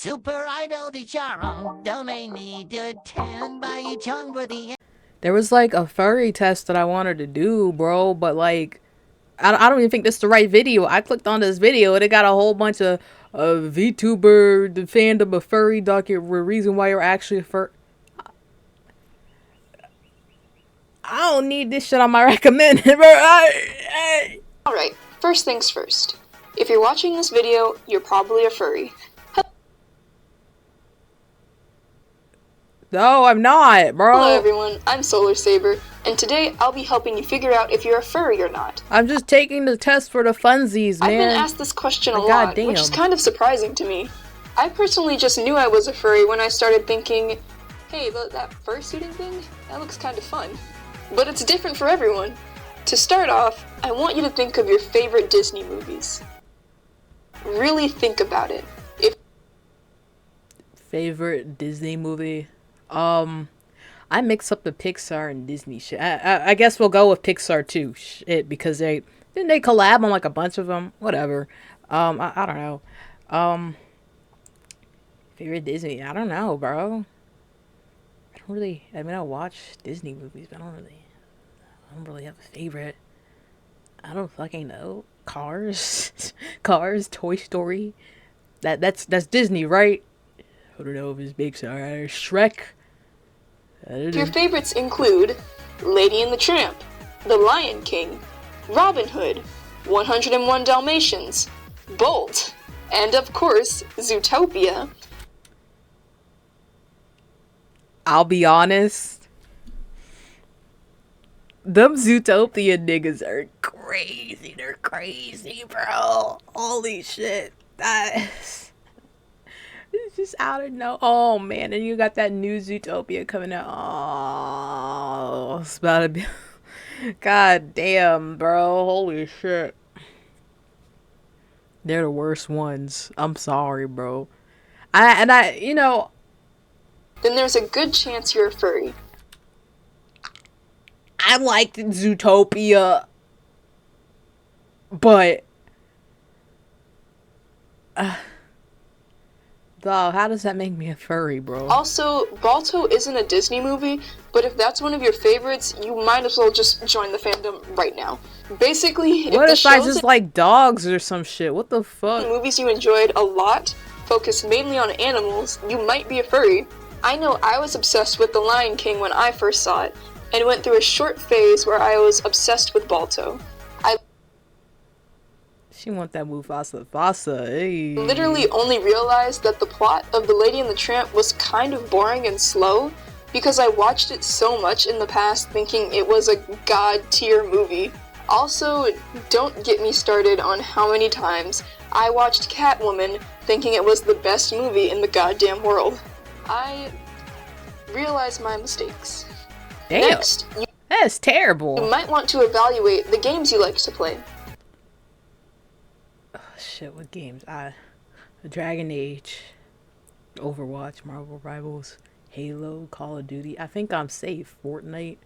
Super Idol di Charo, domain to attend by Chung for the. There was like a furry test that I wanted to do, bro, but like I don't even think this is the right video. I clicked on this video and it got a whole bunch of VTuber, the fandom of furry reason why you're actually a fur. I don't need this shit on my recommended, bro. Alright, first things first. If you're watching this video, you're probably a furry. No, I'm not, bro. Hello everyone, I'm Solar Saber, and today I'll be helping you figure out if you're a furry or not. I'm just taking the test for the funsies, man. I've been asked this question a lot, which is kind of surprising to me. I personally just knew I was a furry when I started thinking, hey, that fursuiting thing? That looks kind of fun. But it's different for everyone. To start off, I want you to think of your favorite Disney movies. Really think about it. Favorite Disney movie? I mix up the Pixar and Disney shit. I guess we'll go with Pixar too. Shit, because didn't they collab on like a bunch of them? Whatever. I don't know. Favorite Disney? I don't know, bro. I don't really. I mean, I watch Disney movies, but I don't really have a favorite. I don't fucking know. Cars, Cars, Toy Story. That's Disney, right? I don't know if it's Pixar. Shrek. Your favorites include Lady and the Tramp, The Lion King, Robin Hood, 101 Dalmatians, Bolt, and of course, Zootopia. I'll be honest. Them Zootopia niggas are crazy. They're crazy, bro. Holy shit. It's just out of no. Oh man, and you got that new Zootopia coming out. Oh, it's about to be. God damn, bro. Holy shit. They're the worst ones. I'm sorry, bro. You know. Then there's a good chance you're a furry. I liked Zootopia, but. Dog, how does that make me a furry, bro? Also, Balto isn't a Disney movie, but if that's one of your favorites, you might as well just join the fandom right now. Basically, what if I just like dogs or some shit? What the fuck? Movies you enjoyed a lot, focused mainly on animals, you might be a furry. I know I was obsessed with The Lion King when I first saw it, and went through a short phase where I was obsessed with Balto. She want that Mufasa. Hey. Literally only realized that the plot of The Lady and the Tramp was kind of boring and slow because I watched it so much in the past thinking it was a god tier movie. Also, don't get me started on how many times I watched Catwoman thinking it was the best movie in the goddamn world. I realized my mistakes. Damn. Next, that's terrible. You might want to evaluate the games you like to play. Shit, what games? Dragon Age, Overwatch, Marvel Rivals, Halo, Call of Duty. I think I'm safe. Fortnite.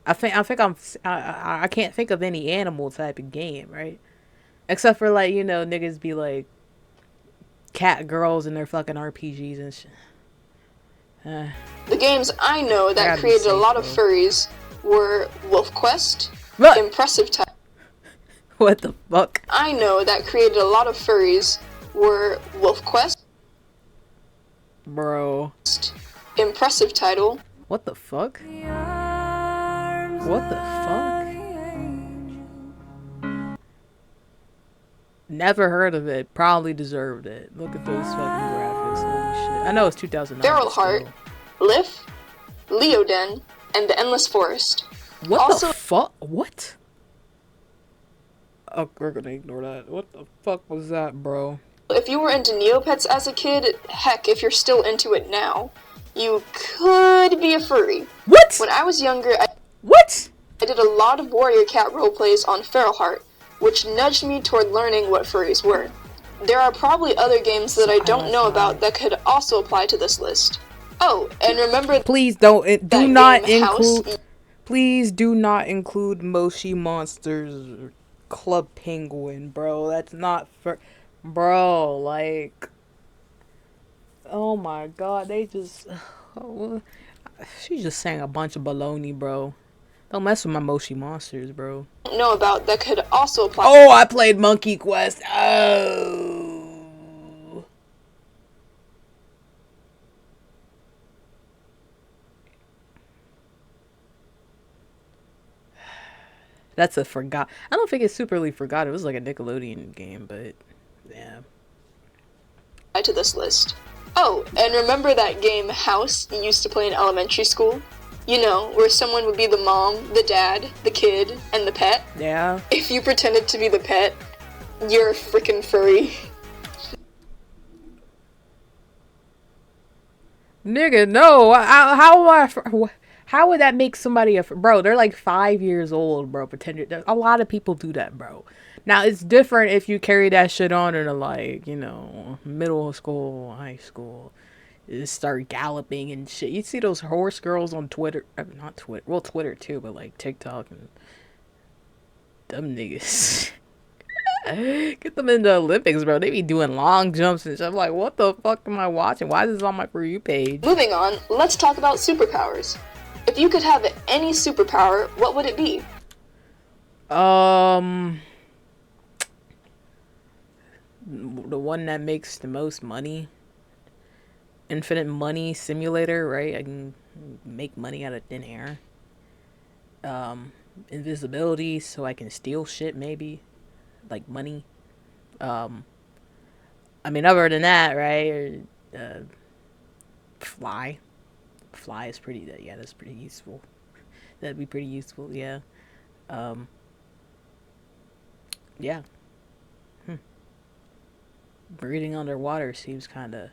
I can't think of any animal type of game, right? Except for like, you know, niggas be like cat girls in their fucking RPGs and shit. The games I know that created a lot of furries were Wolf Quest, Impressive Title. What the fuck? I know that created a lot of furries were Wolf Quest. Bro. Impressive Title. What the fuck? What the fuck? Never heard of it. Probably deserved it. Look at those fucking graphics. Holy shit. I know it's 2009. Feral Heart, Lif, Leoden, and The Endless Forest. What the fuck? What? Oh, we're gonna ignore that. What the fuck was that, bro? If you were into Neopets as a kid, heck, if you're still into it now, you could be a furry. What? When I was younger, I did a lot of Warrior Cat roleplays on Feral Heart, which nudged me toward learning what furries were. There are probably other games that I don't know about that could also apply to this list. Oh, and remember, please do not include please do not include Moshi Monsters Club Penguin, bro. That's not for bro, like Oh my god, they just. She just sang a bunch of baloney, bro. Don't mess with my Moshi monsters, bro. Know about that could also apply. Oh, I played Monkey Quest. Oh. That's a forgot. I don't think it's superly forgot. It was like a Nickelodeon game, but yeah. To this list. Oh, and remember that game House you used to play in elementary school? You know, where someone would be the mom, the dad, the kid, and the pet? Yeah. If you pretended to be the pet, you're a freaking furry. Nigga, no. How would that make somebody a bro? They're like 5 years old, bro. Pretend a lot of people do that, bro. Now it's different if you carry that shit on into like middle school, high school. Just start galloping and shit. You see those horse girls on Twitter? Not Twitter. Well, Twitter too, but like TikTok and them niggas. Get them in the Olympics, bro. They be doing long jumps and shit. I'm like, what the fuck am I watching? Why is this on my For You page? Moving on, let's talk about superpowers. If you could have any superpower, what would it be? The one that makes the most money. Infinite money simulator, right? I can make money out of thin air. Invisibility, so I can steal shit, maybe. Like money. I mean, other than that, right? Fly. Fly is pretty, yeah, that's pretty useful. That'd be pretty useful, yeah. Yeah. Breathing underwater seems kind of...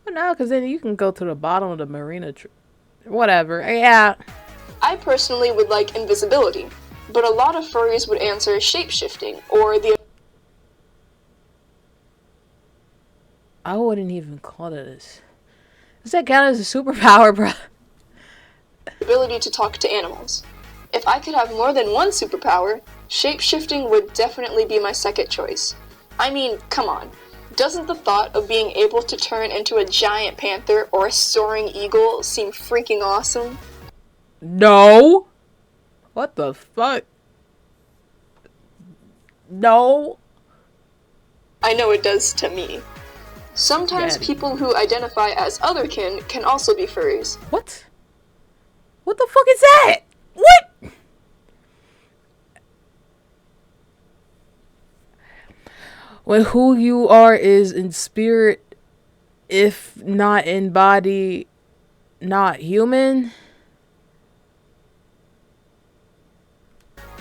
Well, no, because then you can go to the bottom of the marina. Whatever, yeah. I personally would like invisibility, but a lot of furries would answer shape-shifting, or the I wouldn't even call it this. Does that count as a superpower, bro? ability to talk to animals. If I could have more than one superpower, shape-shifting would definitely be my second choice. I mean, come on. Doesn't the thought of being able to turn into a giant panther or a soaring eagle seem freaking awesome? No. What the fuck? No. I know it does to me. Sometimes Daddy. people who identify as otherkin can also be furries. What? What the fuck is that? What? When who you are is in spirit, if not in body, not human?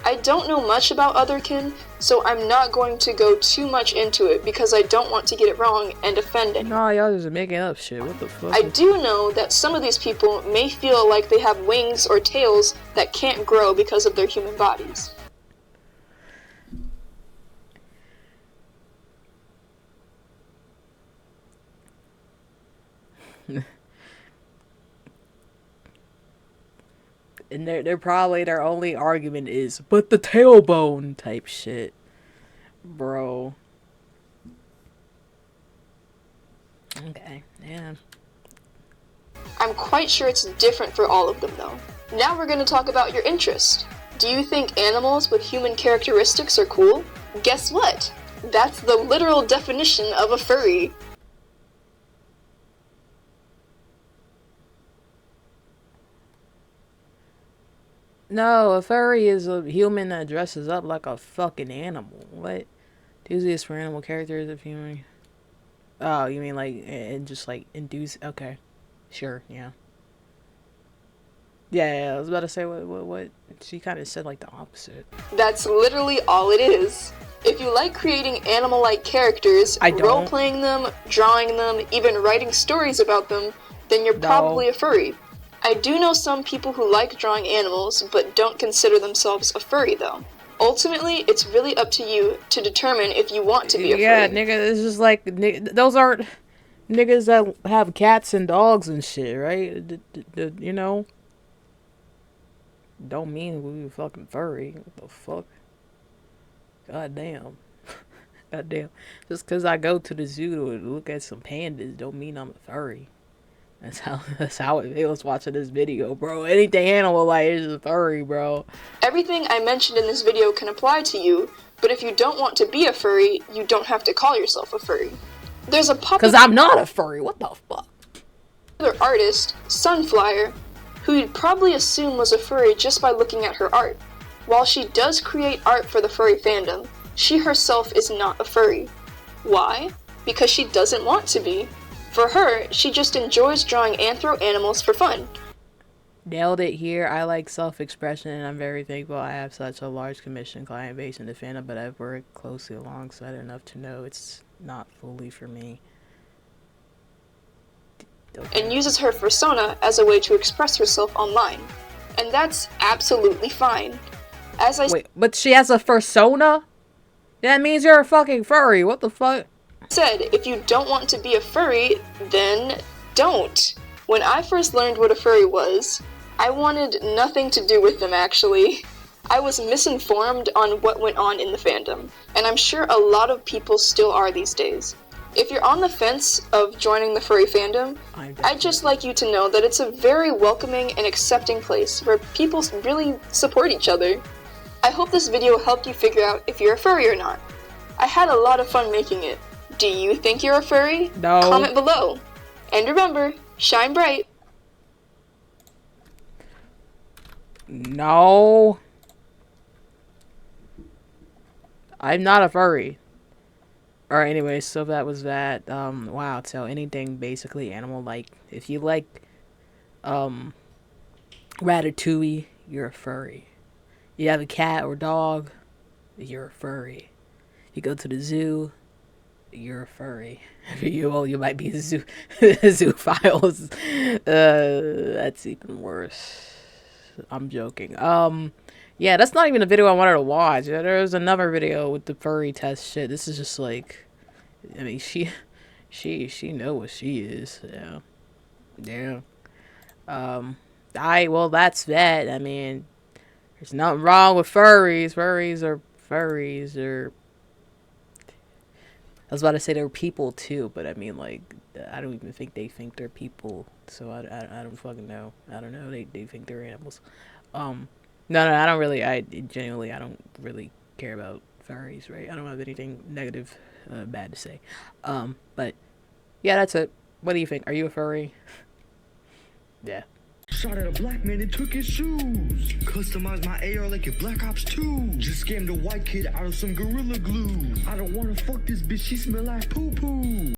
I don't know much about otherkin, so I'm not going to go too much into it because I don't want to get it wrong and offend anyone. Nah, y'all just making up shit. What the fuck? I do know that some of these people may feel like they have wings or tails that can't grow because of their human bodies. And they're probably their only argument is, but the tailbone type shit, bro. Okay, yeah. I'm quite sure it's different for all of them though. Now we're going to talk about your interest. Do you think animals with human characteristics are cool? Guess what? That's the literal definition of a furry. No, a furry is a human that dresses up like a fucking animal. What? Enthusiast for animal characters of human. Oh, you mean like, and just like induce? Okay, sure, yeah. Yeah, I was about to say what? She kind of said like the opposite. That's literally all it is. If you like creating animal-like characters, I don't. role-playing them, drawing them, even writing stories about them, then you're probably a furry. I do know some people who like drawing animals, but don't consider themselves a furry though. Ultimately, it's really up to you to determine if you want to be a furry. Yeah, nigga, it's just like, those aren't niggas that have cats and dogs and shit, right? You know? Don't mean we fucking furry. What the fuck? God damn. Goddamn. Just because I go to the zoo to look at some pandas don't mean I'm a furry. That's how it feels watching this video, bro. Anything animal like is a furry, bro. Everything I mentioned in this video can apply to you, but if you don't want to be a furry, you don't have to call yourself a furry. There's a Because popular I'm not a furry. What the fuck? artist, Sunflyer, who you'd probably assume was a furry just by looking at her art. While she does create art for the furry fandom, she herself is not a furry. Why? Because she doesn't want to be. For her, she just enjoys drawing anthro animals for fun. Nailed it here. I like self-expression, and I'm very thankful I have such a large commission client base in the fandom, but I've worked closely alongside it enough to know it's not fully for me. Okay. And uses her persona as a way to express herself online. And that's absolutely fine. As I Wait, but she has a persona? That means you're a fucking furry. What the fuck? said, if you don't want to be a furry, then don't. When I first learned what a furry was, I wanted nothing to do with them, actually. I was misinformed on what went on in the fandom, and I'm sure a lot of people still are these days. If you're on the fence of joining the furry fandom, I'd just like you to know that it's a very welcoming and accepting place where people really support each other. I hope this video helped you figure out if you're a furry or not. I had a lot of fun making it. Do you think you're a furry? No. Comment below. And remember, shine bright. No. I'm not a furry. Alright, anyway, so that was that. Wow, so anything basically animal-like. If you like, Ratatouille, you're a furry. You have a cat or dog, you're a furry. You go to the zoo, you're a furry. You might be a zoophiles. That's even worse. I'm joking. Yeah, that's not even a video I wanted to watch. There's another video with the furry test shit. This is just like, I mean, she know what she is. Yeah. Well, that's that. I mean, there's nothing wrong with furries. Furries are furries. I was about to say they're people too, but I mean, like, I don't even think they think they're people. So I don't fucking know. I don't know. They think they're animals. No, I don't really. I genuinely, I don't really care about furries, right? I don't have anything negative, bad to say. But yeah, that's it. What do you think? Are you a furry? Yeah. Shot at a black man and took his shoes. Customized my AR like a Black Ops 2. Just scammed a white kid out of some Gorilla Glue. I don't wanna fuck this bitch, she smell like poo-poo.